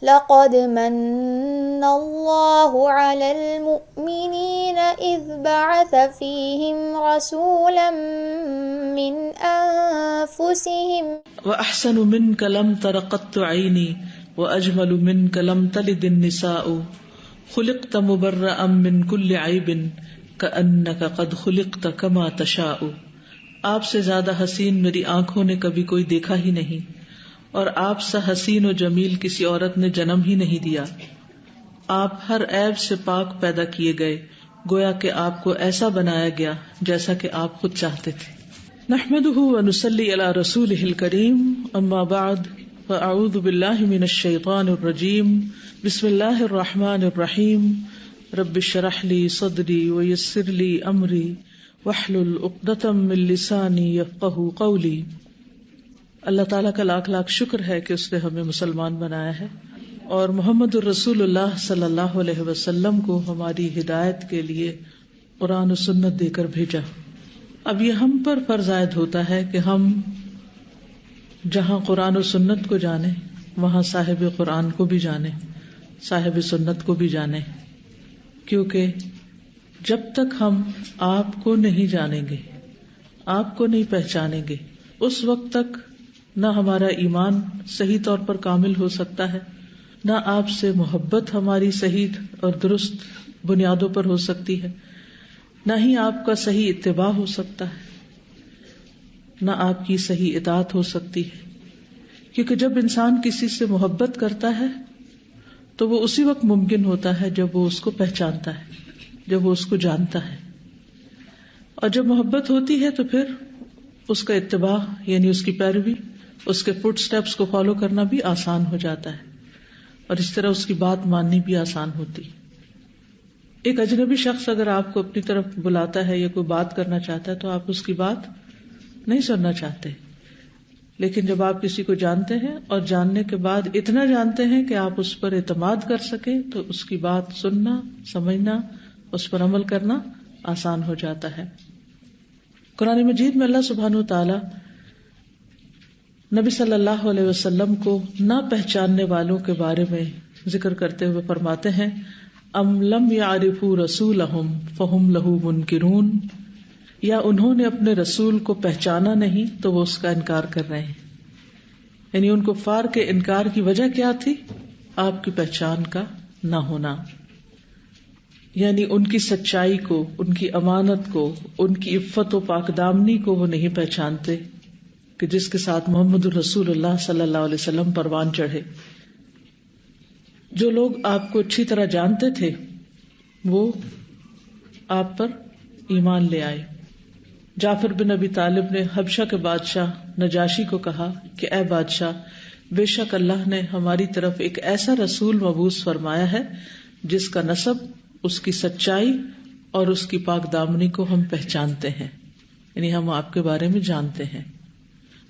لقد من اللہ علی المؤمنین اذ بعث فیہم رسولا من انفسہم وأحسن منك لم تر قط عيني وأجمل منك لم تلد النساء خلقت مبرأ من كل عيب كأنك قد خلقت كما تشاء. آپ سے زیادہ حسین میری آنکھوں نے کبھی کوئی دیکھا ہی نہیں، اور آپ سا حسین و جمیل کسی عورت نے جنم ہی نہیں دیا. آپ ہر عیب سے پاک پیدا کیے گئے، گویا کہ آپ کو ایسا بنایا گیا جیسا کہ آپ خود چاہتے تھے. نحمده ونصلي على رسوله الكريم، اما بعد فاعوذ بالله من الشيطان الرجيم، بسم الله الرحمن الرحيم. رب اشرح لي صدري ويسر لي امري واحلل عقدة من لساني يفقهوا قولي. اللہ تعالیٰ کا لاکھ لاکھ شکر ہے کہ اس نے ہمیں مسلمان بنایا ہے اور محمد الرسول اللہ صلی اللہ علیہ وسلم کو ہماری ہدایت کے لیے قرآن و سنت دے کر بھیجا. اب یہ ہم پر فرض عائد ہوتا ہے کہ ہم جہاں قرآن و سنت کو جانیں وہاں صاحب قرآن کو بھی جانیں، صاحب سنت کو بھی جانیں، کیونکہ جب تک ہم آپ کو نہیں جانیں گے، آپ کو نہیں پہچانیں گے، اس وقت تک نہ ہمارا ایمان صحیح طور پر کامل ہو سکتا ہے، نہ آپ سے محبت ہماری صحیح اور درست بنیادوں پر ہو سکتی ہے، نہ ہی آپ کا صحیح اتباع ہو سکتا ہے، نہ آپ کی صحیح اطاعت ہو سکتی ہے. کیونکہ جب انسان کسی سے محبت کرتا ہے تو وہ اسی وقت ممکن ہوتا ہے جب وہ اس کو پہچانتا ہے، جب وہ اس کو جانتا ہے. اور جب محبت ہوتی ہے تو پھر اس کا اتباع یعنی اس کی پیروی، اس کے فٹ سٹیپس کو فالو کرنا بھی آسان ہو جاتا ہے، اور اس طرح اس کی بات ماننی بھی آسان ہوتی. ایک اجنبی شخص اگر آپ کو اپنی طرف بلاتا ہے یا کوئی بات کرنا چاہتا ہے تو آپ اس کی بات نہیں سننا چاہتے، لیکن جب آپ کسی کو جانتے ہیں اور جاننے کے بعد اتنا جانتے ہیں کہ آپ اس پر اعتماد کر سکیں تو اس کی بات سننا، سمجھنا، اس پر عمل کرنا آسان ہو جاتا ہے. قرآن مجید میں اللہ سبحانہ و تعالی نبی صلی اللہ علیہ وسلم کو نہ پہچاننے والوں کے بارے میں ذکر کرتے ہوئے فرماتے ہیں ام لم یعرفوا رسولہم فہم لہ منکرون، یا انہوں نے اپنے رسول کو پہچانا نہیں تو وہ اس کا انکار کر رہے ہیں. یعنی ان کفار کے انکار کی وجہ کیا تھی؟ آپ کی پہچان کا نہ ہونا، یعنی ان کی سچائی کو، ان کی امانت کو، ان کی عفت و پاک دامنی کو وہ نہیں پہچانتے کہ جس کے ساتھ محمد الرسول اللہ صلی اللہ علیہ وسلم پروان چڑھے. جو لوگ آپ کو اچھی طرح جانتے تھے وہ آپ پر ایمان لے آئے. جعفر بن ابی طالب نے حبشہ کے بادشاہ نجاشی کو کہا کہ اے بادشاہ، بے شک اللہ نے ہماری طرف ایک ایسا رسول مبعوث فرمایا ہے جس کا نسب، اس کی سچائی اور اس کی پاک دامنی کو ہم پہچانتے ہیں، یعنی ہم آپ کے بارے میں جانتے ہیں.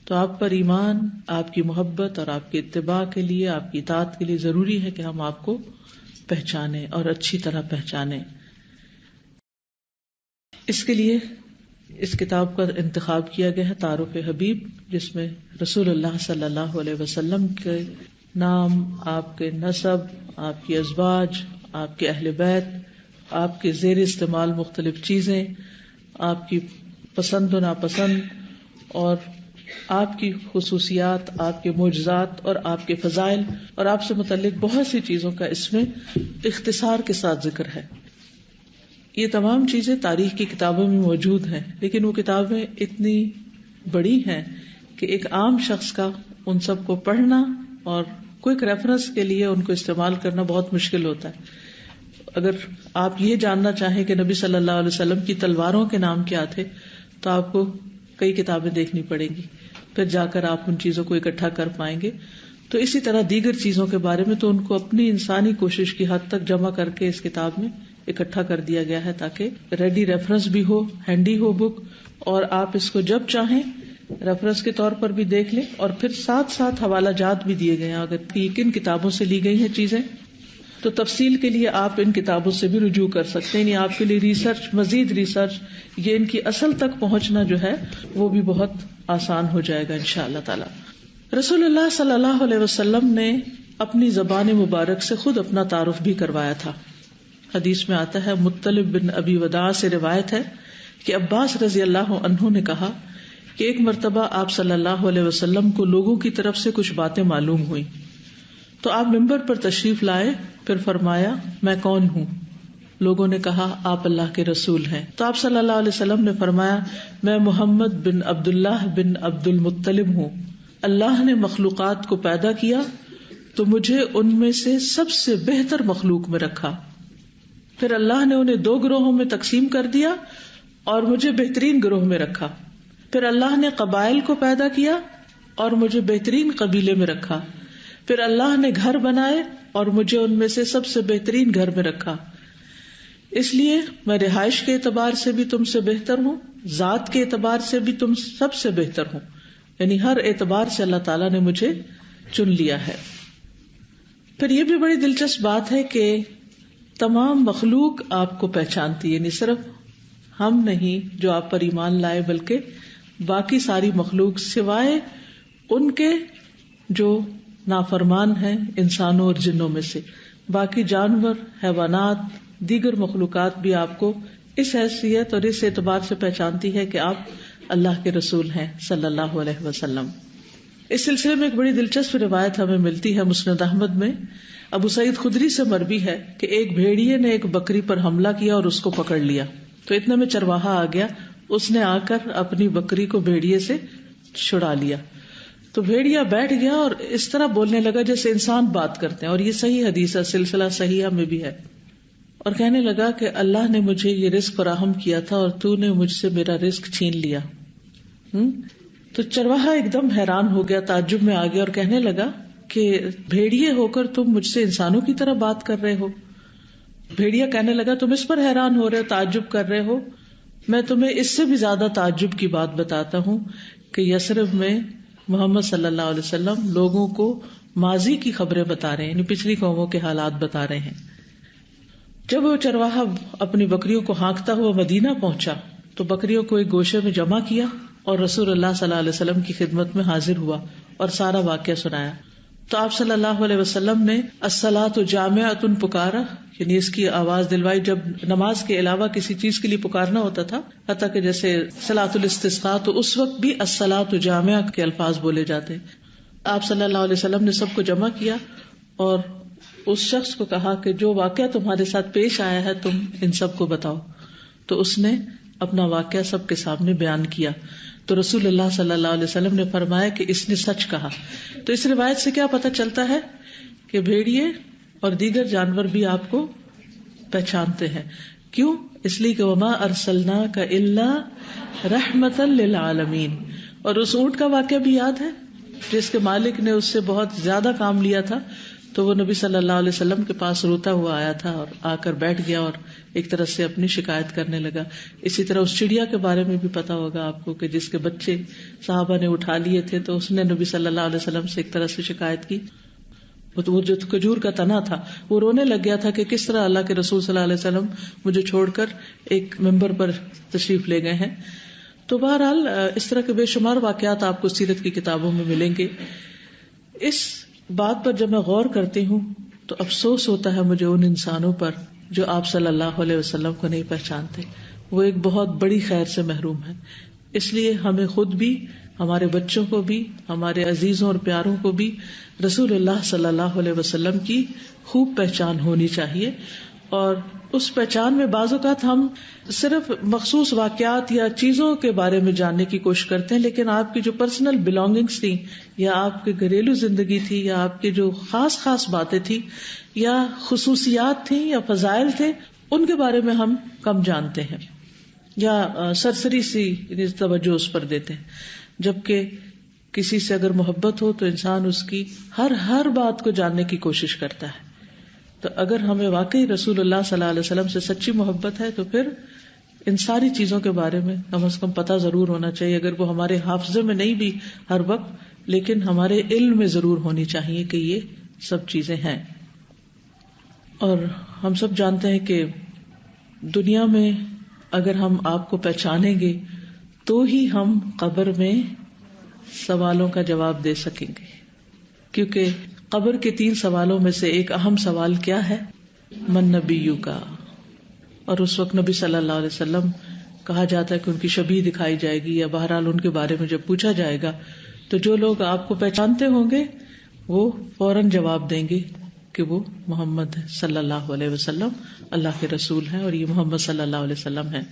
تو آپ پر ایمان، آپ کی محبت اور آپ کے اتباع کے لیے، آپ کی اطاعت کے لیے ضروری ہے کہ ہم آپ کو پہچانیں اور اچھی طرح پہچانیں. اس کے لیے اس کتاب کا انتخاب کیا گیا ہے تعارف حبیب، جس میں رسول اللہ صلی اللہ علیہ وسلم کے نام، آپ کے نسب، آپ کی ازواج، آپ کے اہل بیت، آپ کے زیر استعمال مختلف چیزیں، آپ کی پسند و ناپسند، اور آپ کی خصوصیات، آپ کے معجزات اور آپ کے فضائل اور آپ سے متعلق بہت سی چیزوں کا اس میں اختصار کے ساتھ ذکر ہے. یہ تمام چیزیں تاریخ کی کتابوں میں موجود ہیں، لیکن وہ کتابیں اتنی بڑی ہیں کہ ایک عام شخص کا ان سب کو پڑھنا اور کوئک ریفرنس کے لیے ان کو استعمال کرنا بہت مشکل ہوتا ہے. اگر آپ یہ جاننا چاہیں کہ نبی صلی اللہ علیہ وسلم کی تلواروں کے نام کیا تھے تو آپ کو کئی کتابیں دیکھنی پڑیں گی، پھر جا کر آپ ان چیزوں کو اکٹھا کر پائیں گے. تو اسی طرح دیگر چیزوں کے بارے میں تو ان کو اپنی انسانی کوشش کی حد تک جمع کر کے اس کتاب میں اکٹھا کر دیا گیا ہے تاکہ ریڈی ریفرنس بھی ہو، ہینڈی ہو بک، اور آپ اس کو جب چاہیں ریفرنس کے طور پر بھی دیکھ لیں. اور پھر ساتھ ساتھ حوالہ جات بھی دیے گئے ہیں اگر کن کتابوں سے لی گئی ہیں چیزیں، تو تفصیل کے لیے آپ ان کتابوں سے بھی رجوع کر سکتے ہیں. یعنی آپ کے لیے ریسرچ، مزید ریسرچ، یہ ان کی اصل تک پہنچنا جو ہے وہ بھی بہت آسان ہو جائے گا انشاءاللہ تعالی. رسول اللہ صلی اللہ علیہ وسلم نے اپنی زبان مبارک سے خود اپنا تعارف بھی کروایا تھا. حدیث میں آتا ہے، مطلب بن ابی وداع سے روایت ہے کہ عباس رضی اللہ عنہ نے کہا کہ ایک مرتبہ آپ صلی اللہ علیہ وسلم کو لوگوں کی طرف سے کچھ باتیں معلوم ہوئی تو آپ ممبر پر تشریف لائے. پھر فرمایا، میں کون ہوں؟ لوگوں نے کہا، آپ اللہ کے رسول ہیں. تو آپ صلی اللہ علیہ وسلم نے فرمایا، میں محمد بن عبداللہ بن عبد المطلب ہوں. اللہ نے مخلوقات کو پیدا کیا تو مجھے ان میں سے سب سے بہتر مخلوق میں رکھا. پھر اللہ نے انہیں 2 گروہوں میں تقسیم کر دیا اور مجھے بہترین گروہ میں رکھا. پھر اللہ نے قبائل کو پیدا کیا اور مجھے بہترین قبیلے میں رکھا. پھر اللہ نے گھر بنائے اور مجھے ان میں سے سب سے بہترین گھر میں رکھا. اس لیے میں رہائش کے اعتبار سے بھی تم سے بہتر ہوں، ذات کے اعتبار سے بھی تم سب سے بہتر ہوں. یعنی ہر اعتبار سے اللہ تعالیٰ نے مجھے چن لیا ہے. پھر یہ بھی بڑی دلچسپ بات ہے کہ تمام مخلوق آپ کو پہچانتی ہے. یعنی صرف ہم نہیں جو آپ پر ایمان لائے، بلکہ باقی ساری مخلوق سوائے ان کے جو نافرمان ہیں انسانوں اور جنوں میں سے. باقی جانور، حیوانات، دیگر مخلوقات بھی آپ کو اس حیثیت اور اس اعتبار سے پہچانتی ہے کہ آپ اللہ کے رسول ہیں صلی اللہ علیہ وسلم. اس سلسلے میں ایک بڑی دلچسپ روایت ہمیں ملتی ہے مسند احمد میں. ابو سعید خدری سے مروی ہے کہ ایک بھیڑیے نے ایک بکری پر حملہ کیا اور اس کو پکڑ لیا. تو اتنے میں چرواہا آ گیا، اس نے آ کر اپنی بکری کو بھیڑیے سے چھڑا لیا. تو بھیڑیا بیٹھ گیا اور اس طرح بولنے لگا جیسے انسان بات کرتے ہیں، اور یہ صحیح حدیث ہے، سلسلہ صحیحہ میں بھی ہے. اور کہنے لگا کہ اللہ نے مجھے یہ رزق فراہم کیا تھا اور تو نے مجھ سے میرا رزق چھین لیا. تو چرواہا ایک دم حیران ہو گیا، تعجب میں آ گیا اور کہنے لگا کہ بھیڑیے ہو کر تم مجھ سے انسانوں کی طرح بات کر رہے ہو. بھیڑیا کہنے لگا، تم اس پر حیران ہو رہے ہو، تعجب کر رہے ہو، میں تمہیں اس سے بھی زیادہ تعجب کی بات بتاتا ہوں کہ یثرب میں محمد صلی اللہ علیہ وسلم لوگوں کو ماضی کی خبریں بتا رہے ہیں، یعنی پچھلی قوموں کے حالات بتا رہے ہیں. جب وہ چرواہا اپنی بکریوں کو ہانکتا ہوا مدینہ پہنچا تو بکریوں کو ایک گوشے میں جمع کیا اور رسول اللہ صلی اللہ علیہ وسلم کی خدمت میں حاضر ہوا اور سارا واقعہ سنایا. تو آپ صلی اللہ علیہ وسلم نے الصلاۃ جامعۃ پکارا، یعنی اس کی آواز دلوائی. جب نماز کے علاوہ کسی چیز کے لیے پکارنا ہوتا تھا، حتیٰ کہ جیسے صلاۃ الاستسقاء، تو اس وقت بھی الصلاۃ جامعہ کے الفاظ بولے جاتے. آپ صلی اللہ علیہ وسلم نے سب کو جمع کیا اور اس شخص کو کہا کہ جو واقعہ تمہارے ساتھ پیش آیا ہے تم ان سب کو بتاؤ. تو اس نے اپنا واقعہ سب کے سامنے بیان کیا. تو رسول اللہ صلی اللہ علیہ وسلم نے فرمایا کہ اس نے سچ کہا. تو اس روایت سے کیا پتہ چلتا ہے کہ بھیڑیے اور دیگر جانور بھی آپ کو پہچانتے ہیں. کیوں؟ اس لیے کہ وما ارسلناک الا رحمتا للعالمین. اور اس اونٹ کا واقعہ بھی یاد ہے جس کے مالک نے اس سے بہت زیادہ کام لیا تھا. تو وہ نبی صلی اللہ علیہ وسلم کے پاس روتا ہوا آیا تھا اور آ کر بیٹھ گیا اور ایک طرح سے اپنی شکایت کرنے لگا. اسی طرح اس چڑیا کے بارے میں بھی پتا ہوگا آپ کو کہ جس کے بچے صحابہ نے اٹھا لیے تھے تو اس نے نبی صلی اللہ علیہ وسلم سے ایک طرح سے شکایت کی. وہ جو کھجور کا تنا تھا وہ رونے لگ گیا تھا کہ کس طرح اللہ کے رسول صلی اللہ علیہ وسلم مجھے چھوڑ کر ایک ممبر پر تشریف لے گئے ہیں. تو بہرحال اس طرح کے بے شمار واقعات آپ کو سیرت کی کتابوں میں ملیں گے. اس بات پر جب میں غور کرتی ہوں تو افسوس ہوتا ہے مجھے ان انسانوں پر جو آپ صلی اللہ علیہ وسلم کو نہیں پہچانتے. وہ ایک بہت بڑی خیر سے محروم ہے. اس لیے ہمیں خود بھی، ہمارے بچوں کو بھی، ہمارے عزیزوں اور پیاروں کو بھی رسول اللہ صلی اللہ علیہ وسلم کی خوب پہچان ہونی چاہیے. اور اس پہچان میں بعض اوقات ہم صرف مخصوص واقعات یا چیزوں کے بارے میں جاننے کی کوشش کرتے ہیں، لیکن آپ کی جو پرسنل بلانگنگس تھیں یا آپ کی گھریلو زندگی تھی یا آپ کی جو خاص باتیں تھی یا خصوصیات تھیں یا فضائل تھے، ان کے بارے میں ہم کم جانتے ہیں یا سرسری سی توجہ اس پر دیتے ہیں. جبکہ کسی سے اگر محبت ہو تو انسان اس کی ہر بات کو جاننے کی کوشش کرتا ہے. تو اگر ہمیں واقعی رسول اللہ صلی اللہ علیہ وسلم سے سچی محبت ہے تو پھر ان ساری چیزوں کے بارے میں کم از کم پتہ ضرور ہونا چاہیے. اگر وہ ہمارے حافظے میں نہیں بھی ہر وقت، لیکن ہمارے علم میں ضرور ہونی چاہیے کہ یہ سب چیزیں ہیں. اور ہم سب جانتے ہیں کہ دنیا میں اگر ہم آپ کو پہچانیں گے تو ہی ہم قبر میں سوالوں کا جواب دے سکیں گے. کیونکہ قبر کے 3 سوالوں میں سے ایک اہم سوال کیا ہے؟ من نبیو کا. اور اس وقت نبی صلی اللہ علیہ وسلم کہا جاتا ہے کہ ان کی شبیہ دکھائی جائے گی، یا بہرحال ان کے بارے میں جب پوچھا جائے گا تو جو لوگ آپ کو پہچانتے ہوں گے وہ فوراً جواب دیں گے کہ وہ محمد صلی اللہ علیہ وسلم اللہ کے رسول ہیں اور یہ محمد صلی اللہ علیہ وسلم ہیں.